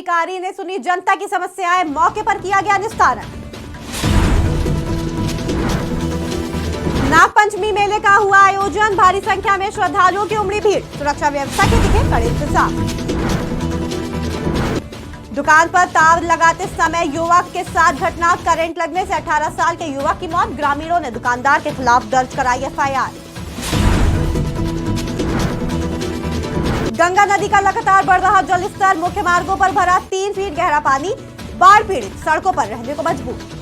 अधिकारी ने सुनी जनता की समस्याएं, मौके पर किया गया निस्तारण। नागपंचमी मेले का हुआ आयोजन, भारी संख्या में श्रद्धालुओं की उमड़ी भीड़, सुरक्षा व्यवस्था के दिखे कड़े इंतजाम। दुकान पर तार लगाते समय युवक के साथ घटना, करंट लगने से 18 साल के युवक की मौत, ग्रामीणों ने दुकानदार के खिलाफ दर्ज कराई एफआईआर। गंगा नदी का लगातार बढ़ रहा जलस्तर, मुख्य मार्गों पर भरा 3 फीट गहरा पानी, बाढ़ पीड़ित सड़कों पर रहने को मजबूर।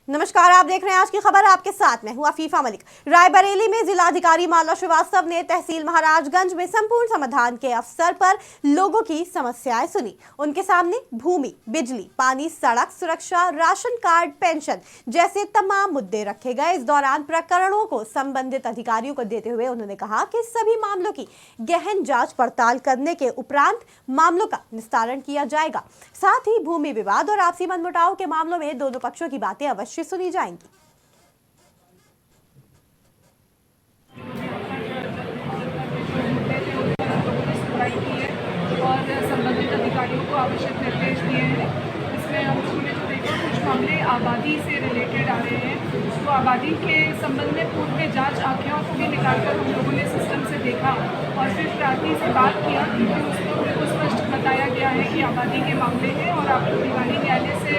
नमस्कार, आप देख रहे हैं आज की खबर, आपके साथ मैं हूं अफीफा मलिक। रायबरेली में जिलाधिकारी माला श्रीवास्तव ने तहसील महाराजगंज में संपूर्ण समाधान के अवसर पर लोगों की समस्याएं सुनी। उनके सामने भूमि, बिजली, पानी, सड़क सुरक्षा, राशन कार्ड, पेंशन जैसे तमाम मुद्दे रखे गए। इस दौरान प्रकरणों को संबंधित अधिकारियों को देते हुए उन्होंने कहा कि सभी मामलों की गहन जांच पड़ताल करने के उपरांत मामलों का निस्तारण किया जाएगा। साथ ही भूमि विवाद और आपसी मनमुटाव के मामलों में दोनों पक्षों की बातें अवश्य सुनी जाएंगी। और संबंधित अधिकारियों को आवश्यक निर्देश दिए हैं। इसमें हम लोगों ने जो देखा, कुछ मामले आबादी से रिलेटेड आ रहे हैं, तो आबादी के संबंध में पूर्व में जांच आंकड़ों को भी निकालकर हम लोगों ने सिस्टम से देखा और फिर प्रार्थी से बात किया, क्योंकि उसमें उनको स्पष्ट बताया गया है कि आबादी के मामले हैं और आपको दीवानी न्यायालय से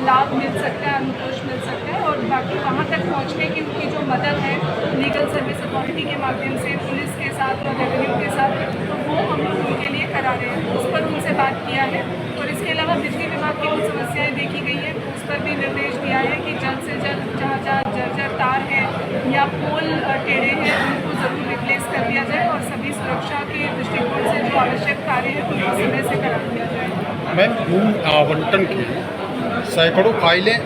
लाभ मिल सकता है, अनुतोष मिल सकता है, और बाकी वहाँ तक पहुँचने की उनकी जो मदद है लीगल सर्विस अथॉरिटी के माध्यम से, पुलिस के साथ और रेवेन्यू के साथ, तो वो हम लोग उनके लिए करा रहे हैं। उस पर उनसे बात किया है। और इसके अलावा बिजली विभाग की कुछ समस्याएं देखी गई है, उस पर भी निर्देश दिया है कि जल्द से जल्द जहाँ जर्जर तार है या पोल टेढ़े हैं उनको ज़रूर रिप्लेस कर दिया जाए और सभी सुरक्षा के दृष्टिकोण से जो आवश्यक कार्य है उनको समय से करा दिया जाए। मैम, भूमि आवंटन की सैकड़ों फाइलें।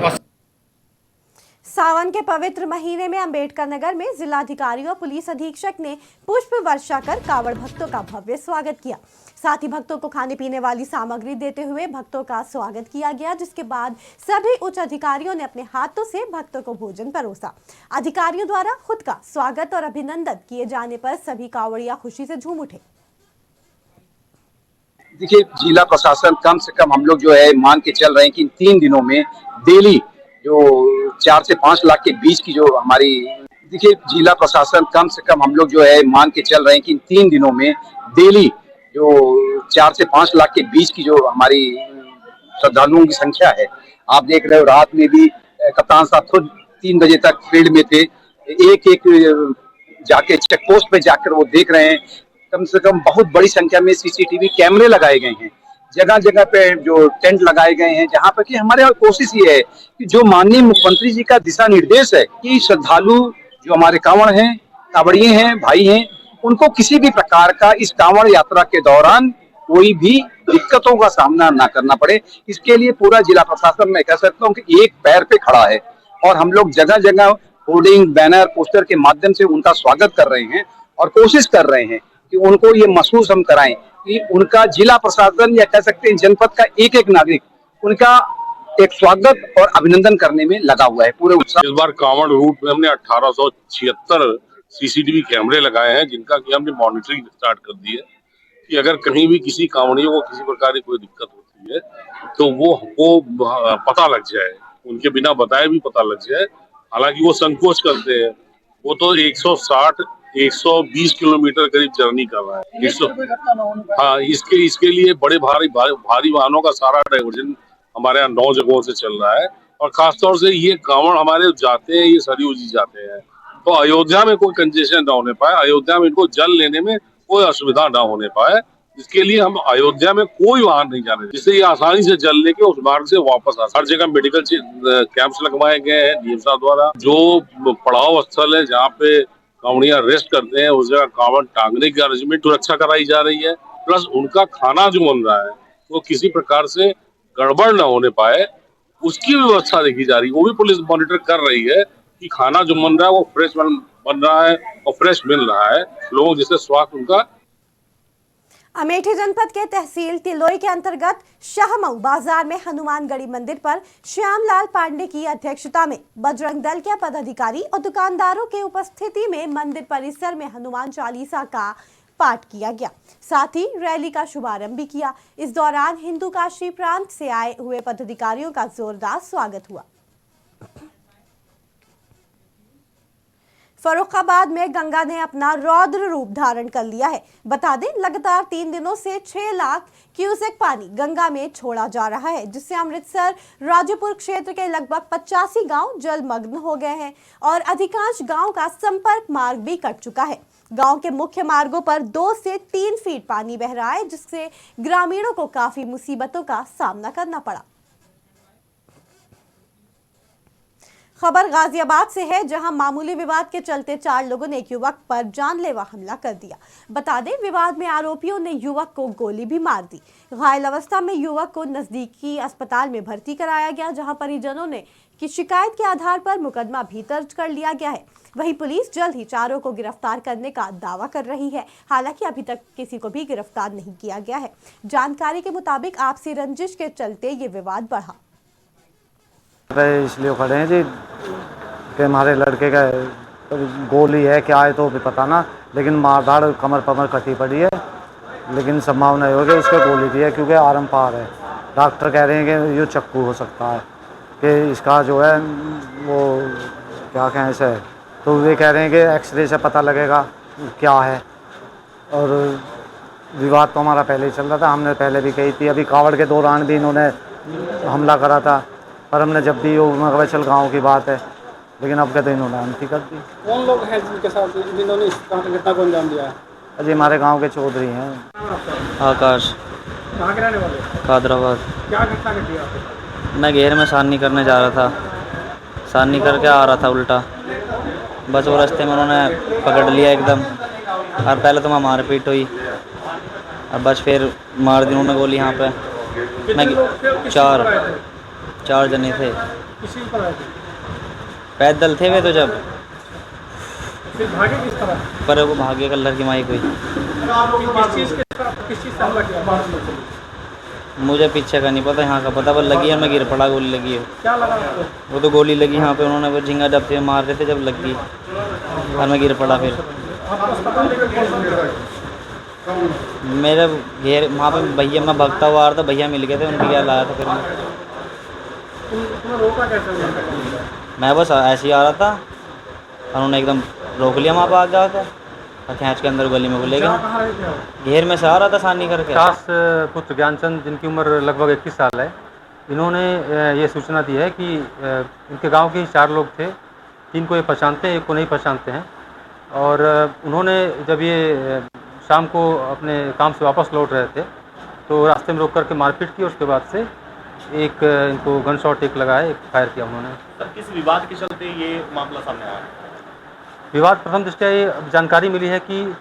सावन के पवित्र महीने में अंबेडकर नगर में जिलाधिकारी और पुलिस अधीक्षक ने पुष्प वर्षा कर कांवड़ भक्तों का भव्य स्वागत किया। साथ ही भक्तों को खाने पीने वाली सामग्री देते हुए भक्तों का स्वागत किया गया, जिसके बाद सभी उच्च अधिकारियों ने अपने हाथों से भक्तों को भोजन परोसा। अधिकारियों द्वारा खुद का स्वागत और अभिनंदन किए जाने पर सभी कांवड़िया खुशी से झूम उठे। देखिए, जिला प्रशासन कम से कम हम लोग जो है मान के चल रहे हैं कि इन 3 दिनों में डेली जो 4 से 5 लाख के बीच की जो हमारी, देखिए जिला प्रशासन कम से कम हम लोग जो है मान के चल रहे हैं कि इन 3 दिनों में डेली जो 4 से 5 लाख के बीच की जो हमारी श्रद्धालुओं की संख्या है। आप देख रहे हो, रात में भी कप्तान साहब खुद 3 बजे तक फील्ड में थे, एक जाके चेक पोस्ट पे जाकर वो देख रहे हैं। कम से कम बहुत बड़ी संख्या में सीसीटीवी कैमरे लगाए गए हैं, जगह जगह पे जो टेंट लगाए गए हैं, जहां पर कि हमारे कोशिश ये है कि जो माननीय मुख्यमंत्री जी का दिशा निर्देश है कि श्रद्धालु जो हमारे कांवड़ हैं, कांवड़िए हैं, भाई हैं, उनको किसी भी प्रकार का इस कांवड़ यात्रा के दौरान कोई भी दिक्कतों का सामना ना करना पड़े। इसके लिए पूरा जिला प्रशासन, मैं कह सकता हूँ कि एक पैर पे खड़ा है और हम लोग जगह जगह होर्डिंग, बैनर, पोस्टर के माध्यम से उनका स्वागत कर रहे हैं और कोशिश कर रहे हैं कि उनको ये महसूस हम कराएं कि उनका जिला प्रशासन या कह सकते हैं जनपद का एक एक नागरिक उनका एक स्वागत और अभिनंदन करने में लगा हुआ है पूरे उत्साह। इस बार कांवड़ रूट में हमने 1876 सीसीटीवी कैमरे लगाए हैं, जिनका कि हमने मॉनिटरिंग स्टार्ट कर दी है कि अगर कहीं भी किसी कांवड़ियों को किसी प्रकार की कोई दिक्कत होती है तो वो हमको पता लग जाए, उनके बिना बताए भी पता लग जाए। हालांकि वो संकोच करते हैं, वो तो 120 किलोमीटर करीब जर्नी कर रहा है। हाँ, इसके लिए बड़े भारी वाहनों का सारा डाइवर्जन हमारे यहाँ 9 जगहों से चल रहा है। और खासतौर से ये कांवड़ हमारे जाते हैं, ये सरयू जी जाते हैं, तो अयोध्या में कोई कंजेशन ना होने पाए, अयोध्या में इनको जल लेने में कोई असुविधा ना होने पाए, इसके लिए हम अयोध्या में कोई वाहन नहीं जाने, जिससे ये आसानी से जल लेके उस मार्ग से वापस आ। हर जगह मेडिकल कैंप्स लगवाए गए हैं डीएम साहब द्वारा। जो पड़ाव स्थल है जहाँ पे कांवड़िया रेस्ट करते हैं, उस जगह कांवड़ टांगने की अरेंजमेंट सुरक्षा कराई जा रही है। प्लस उनका खाना जो बन रहा है वो किसी प्रकार से गड़बड़ न होने पाए, उसकी व्यवस्था देखी जा रही है। वो भी पुलिस मॉनिटर कर रही है कि खाना जो बन रहा है वो फ्रेश बन रहा है और फ्रेश मिल रहा है लोगों, जिससे स्वास्थ्य उनका। अमेठी जनपद के तहसील तिलोई के अंतर्गत शाहमऊ बाजार में हनुमानगढ़ी मंदिर पर श्यामलाल पांडे की अध्यक्षता में बजरंग दल के पदाधिकारी और दुकानदारों के उपस्थिति में मंदिर परिसर में हनुमान चालीसा का पाठ किया गया। साथ ही रैली का शुभारंभ भी किया। इस दौरान हिंदू काशी प्रांत से आए हुए पदाधिकारियों का जोरदार स्वागत हुआ। फर्रुखाबाद में गंगा ने अपना रौद्र रूप धारण कर लिया है। बता दें, लगातार 3 दिनों से 6 लाख क्यूसेक पानी गंगा में छोड़ा जा रहा है, जिससे अमृतसर राजपुर क्षेत्र के लगभग 85 गांव जलमग्न हो गए हैं और अधिकांश गांव का संपर्क मार्ग भी कट चुका है। गांव के मुख्य मार्गों पर 2 से 3 फीट पानी बह रहा है, जिससे ग्रामीणों को काफी मुसीबतों का सामना करना पड़ा। खबर गाजियाबाद से है, जहां मामूली विवाद के चलते 4 लोगों ने एक युवक पर जानलेवा हमला कर दिया। बता दें, विवाद में आरोपियों ने युवक को गोली भी मार दी। घायल अवस्था में युवक को नजदीकी अस्पताल में भर्ती कराया गया, जहां परिजनों ने की शिकायत के आधार पर मुकदमा भी दर्ज कर लिया गया है। वहीं पुलिस जल्द ही चारों को गिरफ्तार करने का दावा कर रही है। हालांकि अभी तक किसी को भी गिरफ्तार नहीं किया गया है। जानकारी के मुताबिक आपसी रंजिश के चलते ये विवाद बढ़ा। इसलिए खड़े हैं जी कि हमारे लड़के का गोली है क्या है तो भी पता ना, लेकिन मारधाड़ कमर पमर कटी पड़ी है, लेकिन संभावना ये होगी इसके गोली की है क्योंकि आरम पार है। डॉक्टर कह रहे हैं कि ये चक्कू हो सकता है कि इसका जो है वो क्या कहें इसे, तो वे कह रहे हैं कि एक्सरे से पता लगेगा क्या है। और विवाद तो हमारा पहले ही चल रहा था, हमने पहले भी कही थी। अभी कावड़ के दौरान भी इन्होंने हमला करा था, पर हमने जब भी वो चल गाँव की बात है, लेकिन अब कहते इन्होंने अंती कर दी। कौन लोग हैं जिनके साथ जिन्होंने इस घटना को अंजाम दिया है? अजी हमारे गांव के चौधरी हैं। आकाश। कहाँ के रहने वाले? कादराबाद। क्या घटना घटी आपको? मैं घेर में सानी करने जा रहा था, सानी करके आ रहा था उल्टा, बस वो रास्ते में उन्होंने पकड़ लिया एकदम। और पहले तो मैं मारपीट हुई, अब बस फिर मार दी उन्होंने गोली यहाँ पे। मैं 4 जने थे। किसी पर आए थे? पैदल थे वे तो, जब फिर भागे किस तरह? पर वो भागे कलर की माई कोई। किस चीज़ से हमला किया? मुझे पीछे का नहीं पता, यहाँ का पता, पर लगी है, मैं गिर पड़ा, गोली लगी है। क्या लगा आपको? वो तो गोली लगी यहाँ पे, उन्होंने वो झिंगा जब से मार रहे थे जब लगी और मैं गिर पड़ा। फिर आपको अस्पताल लेकर कौन गया? मेरे घेर वहाँ पे भैया, मैं भागता हुआ आ रहा था, भैया मिल गए थे, उनके क्या लाया था। फिर तुम्हें रोका कैसे? मैं बस ऐसे ही आ रहा था और उन्होंने एकदम रोक लिया वहाँ पर आ जाकर और खींच के अंदर गली में ले गए। घेर में से आ रहा था सानी करके। दास पुत्र ज्ञानचंद, जिनकी उम्र लगभग 21 साल है, इन्होंने ये सूचना दी है कि इनके गांव के 4 लोग थे, 3 को ये पहचानते हैं, 1 को नहीं पहचानते हैं। और उन्होंने जब ये शाम को अपने काम से वापस लौट रहे थे तो रास्ते में रोक करके मारपीट की। उसके बाद से एक इनको गन शॉट एक लगाया, एक फायर किया उन्होंने। सर, किस विवाद के चलते ये मामला सामने आया? विवाद प्रथम दृष्टया ये जानकारी मिली है कि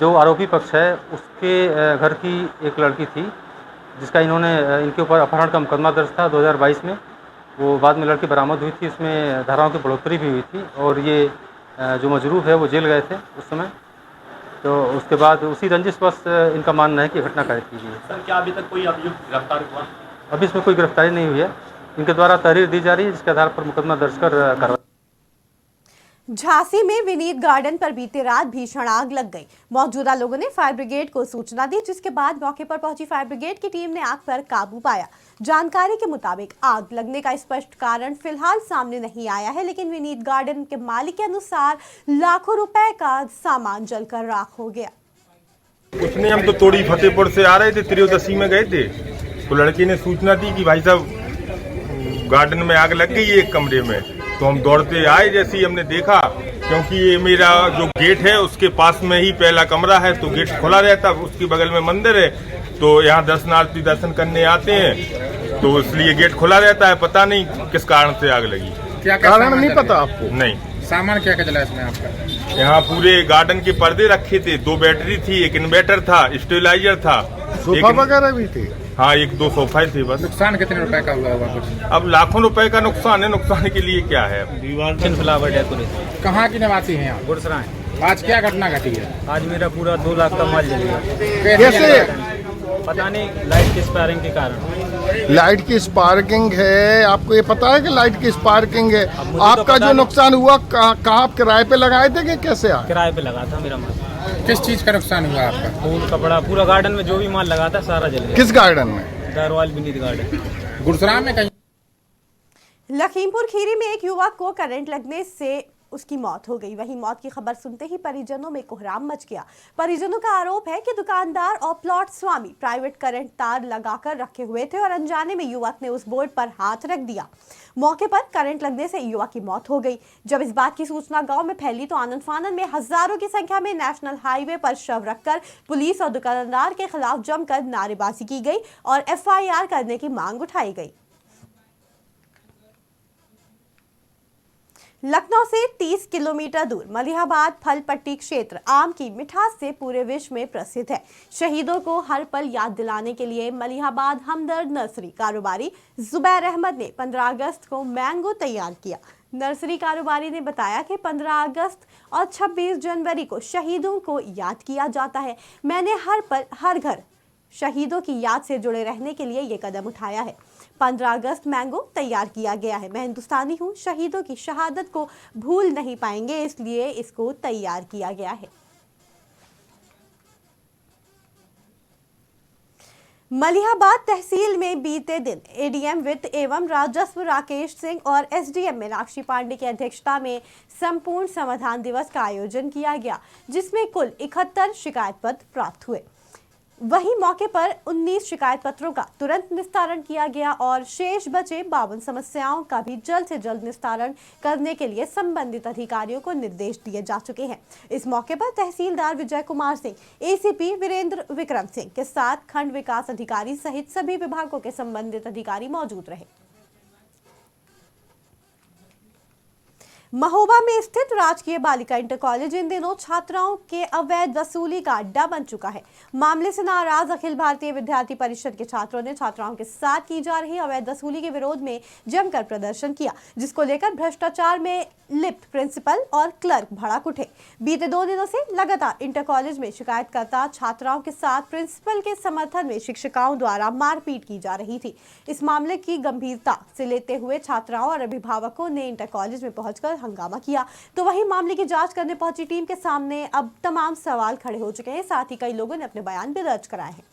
जो आरोपी पक्ष है उसके घर की एक लड़की थी, जिसका इन्होंने इनके ऊपर अपहरण का मुकदमा दर्ज था 2022 में। वो बाद में लड़की बरामद हुई थी, उसमें धाराओं की बढ़ोतरी भी हुई थी और ये जो मजरूफ है वो जेल गए थे उस समय। तो उसके बाद उसी रंजिश बस इनका मानना है कि घटना कार्य की गई है। सर, क्या अभी तक कोई अभियुक्त गिरफ्तार हुआ? अभी इसमें कोई गिरफ्तारी नहीं हुई है, इनके द्वारा तहरीर दी जा रही है, जिसके आधार पर मुकदमा दर्ज कर कार्रवाई। झांसी में विनीत गार्डन पर बीती रात भीषण आग लग गई। मौजूदा लोगों ने फायर ब्रिगेड को सूचना दी, जिसके बाद मौके पर पहुंची फायर ब्रिगेड की टीम ने आग पर काबू पाया। जानकारी के मुताबिक आग लगने का स्पष्ट कारण फिलहाल सामने नहीं आया है, लेकिन विनीत गार्डन के मालिक के अनुसार लाखों रुपए का सामान जलकर राख हो गया। कुछ नहीं, हम तो तोड़ी फतेहपुर से आ रहे थे, त्रयोदशी में गए थे, तो लड़के ने सूचना दी कि भाई साहब गार्डन में आग लग गई है एक कमरे में। तो हम दौड़ते आए, जैसे ही हमने देखा, क्योंकि ये मेरा जो गेट है उसके पास में ही पहला कमरा है, तो गेट खुला रहता, उसके बगल में मंदिर है, तो यहाँ दर्शनार्थी दर्शन करने आते हैं, तो इसलिए गेट खुला रहता है। पता नहीं किस कारण से आग लगी। क्या कारण नहीं पता आपको? नहीं। सामान क्या क्या जला इसमें आपका? यहाँ पूरे गार्डन के पर्दे रखे थे, 2 बैटरी थी, एक इन्वर्टर था, स्टेबलाइजर था, सोफा वगैरह भी थे। हाँ, 1-2 सोफा थे बस। नुकसान कितने रुपए का हुआ होगा कुछ? अब लाखों रुपए का नुकसान है, नुकसान के लिए क्या है? Flower decoration. कहाँ की निवासी हैं आप? गुरसराय। आज क्या घटना घटी है? आज मेरा पूरा 2 लाख का माल जल गया। कैसे? पता नहीं, लाइट की स्पार्किंग के कारण। लाइट की स्पार्किंग है, आपको ये पता है कि लाइट की स्पार्किंग है? आपका जो नुकसान हुआ कहाँ आप किराए पे लगाए थे कि कैसे आए? किराए पे लगा था मेरा माल। किस चीज का नुकसान हुआ आपका? फूल कपड़ा पूरा गार्डन में जो भी माल लगा था सारा जल गया। किस गार्डन में? दारवाल विनीत गार्डन गुरसराम में कहीं। लखीमपुर खीरी में एक युवक को करंट लगने से उसकी मौत हो गई। वहीं मौत की खबर सुनते ही परिजनों में कोहराम मच गया। परिजनों का आरोप है कि दुकानदार और प्लॉट स्वामी प्राइवेट करंट तार लगाकर रखे हुए थे और अनजाने में युवक ने उस बोर्ड पर हाथ रख दिया। मौके पर करंट लगने से युवक की मौत हो गई। जब इस बात की सूचना गांव में फैली तो आनंद फानन में हजारों की संख्या में नेशनल हाईवे पर शव रखकर पुलिस और दुकानदार के खिलाफ जमकर नारेबाजी की गई और FIR करने की मांग उठाई गई। लखनऊ से 30 किलोमीटर दूर मलिहाबाद फल पट्टी क्षेत्र आम की मिठास से पूरे विश्व में प्रसिद्ध है। शहीदों को हर पल याद दिलाने के लिए मलिहाबाद हमदर्द नर्सरी कारोबारी जुबैर अहमद ने 15 अगस्त को मैंगो तैयार किया। नर्सरी कारोबारी ने बताया कि 15 अगस्त और 26 जनवरी को शहीदों को याद किया जाता है। मैंने हर पल हर घर शहीदों की याद से जुड़े रहने के लिए ये कदम उठाया है। 15 अगस्त मैंगो तैयार किया गया है। मैं हिंदुस्तानी हूँ, शहीदों की शहादत को भूल नहीं पाएंगे, इसलिए इसको तैयार किया गया है। मलिहाबाद तहसील में बीते दिन ADM वित्त एवं राजस्व राकेश सिंह और SDM मीनाक्षी पांडे की अध्यक्षता में संपूर्ण समाधान दिवस का आयोजन किया गया, जिसमें कुल 71 शिकायत पत्र प्राप्त हुए। वहीं मौके पर 19 शिकायत पत्रों का तुरंत निस्तारण किया गया और शेष बचे 52 समस्याओं का भी जल्द से जल्द निस्तारण करने के लिए संबंधित अधिकारियों को निर्देश दिए जा चुके हैं। इस मौके पर तहसीलदार विजय कुमार सिंह, ACP वीरेंद्र विक्रम सिंह के साथ खंड विकास अधिकारी सहित सभी विभागों के संबंधित अधिकारी मौजूद रहे। महोबा में स्थित राजकीय बालिका इंटर कॉलेज इन दिनों छात्राओं के अवैध वसूली का अड्डा बन चुका है। मामले से नाराज अखिल भारतीय विद्यार्थी परिषद के छात्रों ने छात्राओं के साथ की जा रही अवैध वसूली के विरोध में जमकर प्रदर्शन किया, जिसको लेकर भ्रष्टाचार में लिप्त प्रिंसिपल और क्लर्क भड़क उठे। बीते 2 दिनों से लगातार इंटर कॉलेज में शिकायतकर्ता छात्राओं के साथ प्रिंसिपल के समर्थन में शिक्षिकाओं द्वारा मारपीट की जा रही थी। इस मामले की गंभीरता से लेते हुए छात्राओं और अभिभावकों ने इंटर कॉलेज में पहुंचकर हंगामा किया। तो वहीं मामले की जांच करने पहुंची टीम के सामने अब तमाम सवाल खड़े हो चुके हैं। साथ ही कई लोगों ने अपने बयान भी दर्ज कराए हैं।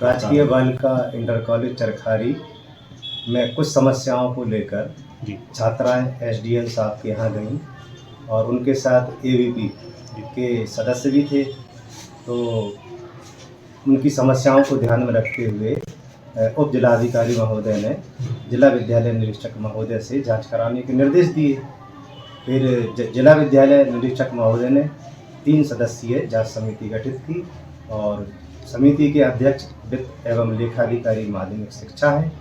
राजकीय बालिका इंटर कॉलेज चरखारी में कुछ समस्याओं को लेकर छात्राएं SDM साहब के यहाँ गईं और उनके साथ AVP के सदस्य भी थे। तो उनकी समस्याओं को ध्यान में रखते हुए उप जिलाधिकारी महोदय ने जिला विद्यालय निरीक्षक महोदय से जांच कराने के निर्देश दिए। फिर जिला विद्यालय निरीक्षक महोदय ने 3 सदस्यीय जांच समिति गठित की और समिति के अध्यक्ष वित्त एवं लेखाधिकारी माध्यमिक शिक्षा है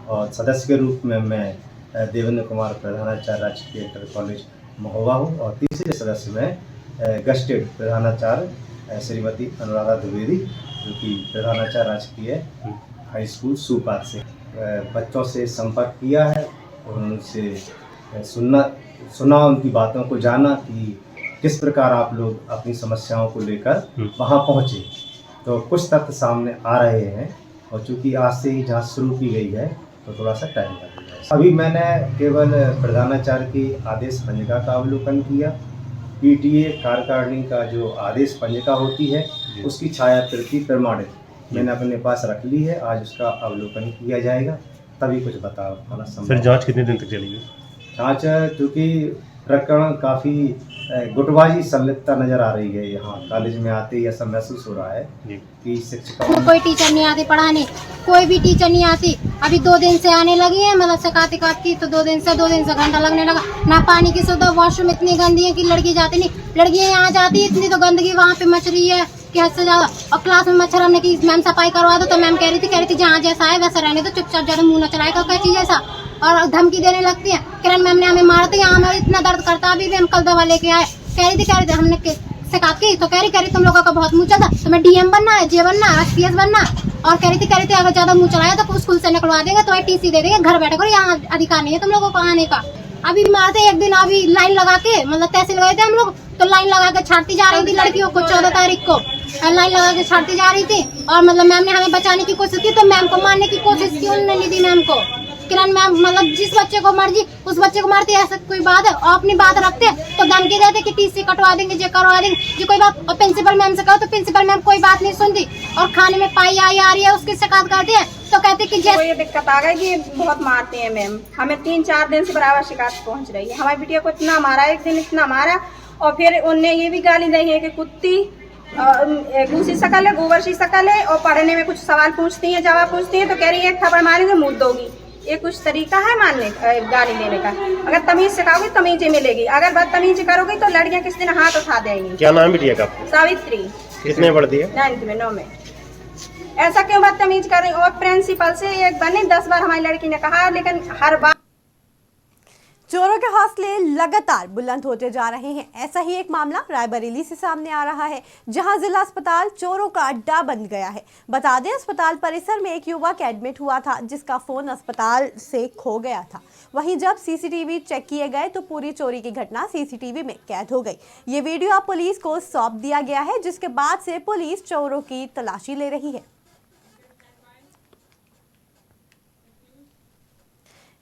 और सदस्य के रूप में मैं देवेंद्र कुमार प्रधानाचार्य राजकीय इंटर कॉलेज महोबा हूँ और तीसरे सदस्य में गस्टेड प्रधानाचार्य श्रीमती अनुराधा द्विवेदी, जो कि प्रधानाचार्य राजकीय हाई स्कूल सुपात से बच्चों से संपर्क किया है और उनसे सुना उनकी बातों को जाना कि किस प्रकार आप लोग अपनी समस्याओं को लेकर वहां पहुंचे। तो कुछ तथ्य सामने आ रहे हैं और चूंकि आज से ही जांच शुरू की गई है तो थोड़ा सा टाइम लगेगा। अभी मैंने केवल प्रधानाचार्य की आदेश पंजिका का अवलोकन किया। PTA कार्यकारिणी का जो आदेश पंजिका होती है उसकी छायाप्रति प्रमाणित मैंने अपने पास रख ली है। आज उसका अवलोकन किया जाएगा तभी कुछ बता पाना संभव। सर जांच कितने दिन तक चलेगी? जांच चूँकि प्रकरण काफ़ी गुटबाजी संलिप्तता नजर आ रही है। यहाँ कॉलेज में आते ही ऐसा महसूस हो रहा है कि शिक्षकों कोई टीचर नहीं आती पढ़ाने, कोई भी टीचर नहीं आती। अभी 2 दिन से आने लगी है, मतलब सिखाते काटती तो 2 दिन से घंटा लगने लगा। ना पानी की सुविधा, वॉशरूम इतनी गंदी है कि लड़की जाती नहीं। लड़कियाँ यहाँ जाती इतनी तो गंदगी वहाँ पे मच रही है कि हद से ज्यादा। और क्लास में मच्छर हमने की मैम सफाई करवा दो तो मैम कह रही थी जहाँ जैसा है वैसा रहने दो, चुपचाप ज्यादा मुँह न चलाएगा क्या चीज ऐसा। और धमकी देने लगती है। किरण मैम ने हमें मारती है, हमें इतना दर्द करता अभी भी हम कल दवा लेके आए। कह रही थी हमने शिकायत की तो कह रही तुम लोगों का बहुत मुँह चलता, तुम्हें DM बनना है, J बनना है, SPS बनना। और कह रही थी अगर ज्यादा मुँह चलाया तो स्कूल से निकलवा देंगे, तो TC दे देंगे, घर बैठे करो, यहाँ अधिकार नहीं है तुम लोगों को आने का। अभी मारते एक दिन अभी लाइन लगा के, मतलब तहसील गए थे हम लोग तो लाइन लगा के छाड़ती जा रही थी लड़कियों को। 14 तारीख को लाइन लगा के छाड़ती जा रही थी और मतलब मैम ने हमें बचाने की कोशिश की तो मैम को मारने की कोशिश की उन्होंने निधि मैम को। किरण मैम मतलब जिस बच्चे को मर्जी उस बच्चे को मारती है, ऐसा कोई बात है? और अपनी बात रखते तो धमकी देते कि टीसी कटवा देंगे, ये करवा देंगे, जो कोई बात। और प्रिंसिपल मैम से कहो तो प्रिंसिपल मैम कोई बात नहीं सुनती, और खाने में पाई आई आ रही है उसकी शिकायत करती है तो कहते कि ये दिक्कत आ गई कि बहुत मारते हैं मैम, हमें 3-4 दिन से बराबर शिकायत पहुंच रही है। हमारी बिटिया को इतना मारा, एक दिन इतना मारा, और फिर उनने ये भी गाली दी है कि कुत्ती दूसरी शकल है, गोबर सी शकल है, और पढ़ने में कुछ सवाल पूछती है, जवाब पूछती है तो कह रही है एक थप्पड़ मारेंगे मुँह दोगी। ये कुछ तरीका है मानने गाली देने का? अगर तमीज सिखाओगी तमीज मिलेगी, अगर बदतमीजी करोगी तो लड़कियां किस दिन हाथ उठा देंगी। क्या नाम बिटिया का? सावित्री। कितने पढ़ती है? 9th में 9 में। ऐसा क्यों बदतमीज कर रही? और प्रिंसिपल से एक बार नहीं 10 बार हमारी लड़की ने कहा, लेकिन हर बार चोरों के हौसले लगातार बुलंद होते जा रहे हैं। ऐसा ही एक मामला रायबरेली से सामने आ रहा है, जहां जिला अस्पताल चोरों का अड्डा बन गया है। बता दें, अस्पताल परिसर में एक युवक एडमिट हुआ था जिसका फोन अस्पताल से खो गया था। वहीं जब सीसीटीवी चेक किए गए तो पूरी चोरी की घटना सीसीटीवी में कैद हो गई। ये वीडियो अब पुलिस को सौंप दिया गया है, जिसके बाद से पुलिस चोरों की तलाशी ले रही है।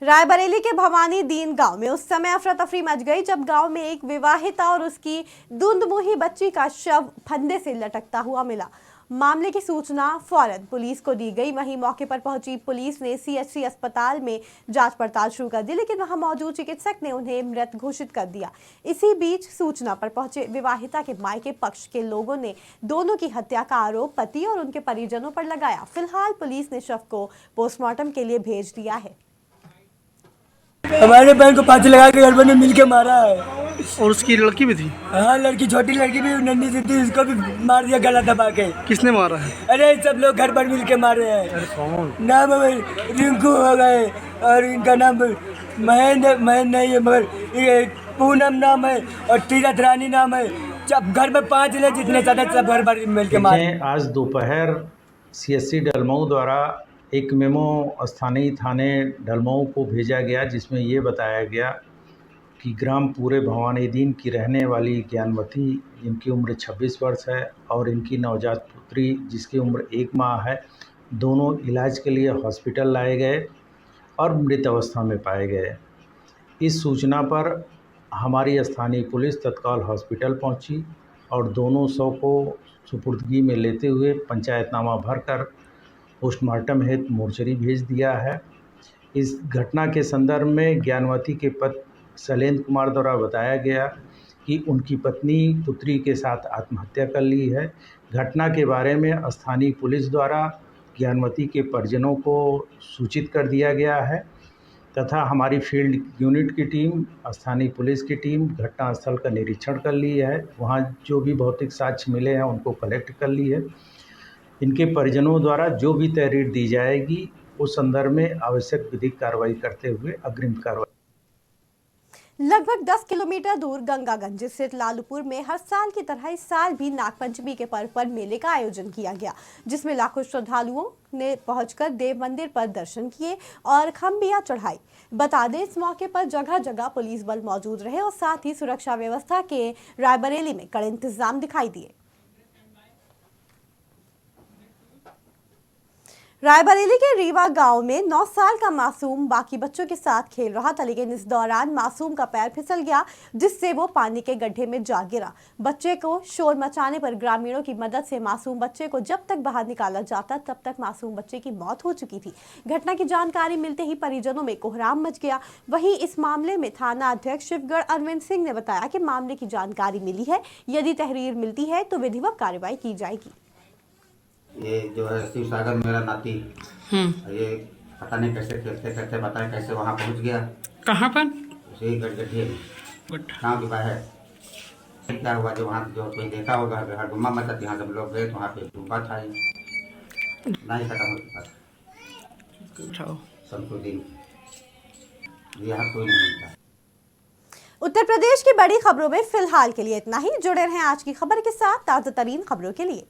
रायबरेली के भवानी दीन गांव में उस समय अफरा तफरी मच गई जब गांव में एक विवाहिता और उसकी धुंधमुही बच्ची का शव फंदे से लटकता हुआ मिला। मामले की सूचना फौरन पुलिस को दी गई। वहीं मौके पर पहुंची पुलिस ने सीएचसी अस्पताल में जांच पड़ताल शुरू कर दी, लेकिन वहां मौजूद चिकित्सक ने उन्हें मृत घोषित कर दिया। इसी बीच सूचना पर पहुंचे विवाहिता के मायके पक्ष के लोगों ने दोनों की हत्या का आरोप पति और उनके परिजनों पर लगाया। फिलहाल पुलिस ने शव को पोस्टमार्टम के लिए भेज दिया है। हमारे बहन को फांसी लगा के गड़बड़ में मिल के मारा है। और उसकी लड़की भी थी? हाँ, लड़की, छोटी लड़की भी नन्ही सी थी, उसको भी मार दिया गला दबा के। किसने मारा है? अरे सब लोग घर पर मिल के मारे हैं। नाम रिंकू हो गए और इनका नाम महेंद्र नहीं है, मगर ये पूनम नाम है और तीरथ रानी नाम है। जब घर में 5 ले जितने सदस्य सब घर पर मिल के मारे। आज दोपहर सीएससी डलमऊ द्वारा एक मेमो स्थानीय थाने डलमऊ को भेजा गया, जिसमें ये बताया गया कि ग्राम पूरे भवानीदीन की रहने वाली ज्ञानवती, जिनकी उम्र 26 वर्ष है, और इनकी नवजात पुत्री जिसकी उम्र 1 माह है, दोनों इलाज के लिए हॉस्पिटल लाए गए और मृत अवस्था में पाए गए। इस सूचना पर हमारी स्थानीय पुलिस तत्काल हॉस्पिटल पहुंची और दोनों शव को सुपुर्दगी में लेते हुए पंचायतनामा भरकर पोस्टमार्टम हेतु मोर्चरी भेज दिया है। इस घटना के संदर्भ में ज्ञानवती के पति शैलेंद्र कुमार द्वारा बताया गया कि उनकी पत्नी पुत्री के साथ आत्महत्या कर ली है। घटना के बारे में स्थानीय पुलिस द्वारा ज्ञानवती के परिजनों को सूचित कर दिया गया है तथा हमारी फील्ड यूनिट की टीम, स्थानीय पुलिस की टीम घटनास्थल का निरीक्षण कर ली है। वहाँ जो भी भौतिक साक्ष्य मिले हैं उनको कलेक्ट कर ली है। इनके परिजनों द्वारा जो भी तहरीर दी जाएगी उस संदर्भ में आवश्यक विधिक कार्रवाई करते हुए अग्रिम कार्रवाई। लगभग 10 किलोमीटर दूर गंगागंज स्थित लालूपुर में हर साल की तरह इस साल भी नागपंचमी के पर्व पर मेले का आयोजन किया गया, जिसमें लाखों श्रद्धालुओं ने पहुंचकर देव मंदिर पर दर्शन किए और खम्बियां चढ़ाई। बता दें, इस मौके पर जगह जगह पुलिस बल मौजूद रहे और साथ ही सुरक्षा व्यवस्था के रायबरेली में कड़े इंतजाम दिखाई दिए। रायबरेली के रीवा गांव में 9 साल का मासूम बाकी बच्चों के साथ खेल रहा था, लेकिन इस दौरान मासूम का पैर फिसल गया, जिससे वो पानी के गड्ढे में जा गिरा। बच्चे को शोर मचाने पर ग्रामीणों की मदद से मासूम बच्चे को जब तक बाहर निकाला जाता तब तक मासूम बच्चे की मौत हो चुकी थी। घटना की जानकारी मिलते ही परिजनों में कोहराम मच गया। वहीं इस मामले में थाना अध्यक्ष शिवगढ़ अरविंद सिंह ने बताया कि मामले की जानकारी मिली है, यदि तहरीर मिलती है तो विधिवत कार्रवाई की जाएगी। ये जो है शिव सागर मेरा नाती, ये पता नहीं कैसे खेलते करते बताए कैसे वहाँ पहुँच गया। कहाँ पर? उसी गड्ढे गाँव के बाहर। क्या हुआ जो वहाँ जो कोई देखा होगा, हड़गुम्मा मचा, यहाँ सब लोग गए तो वहाँ पे डूबा था, नहीं खत्म हो चुका शमसुद्दीन, यहाँ कोई नहीं मिलता। उत्तर प्रदेश की बड़ी खबरों में फिलहाल के लिए इतना ही। जुड़े रहें आज की खबर के साथ ताज़ा तरीन खबरों के लिए।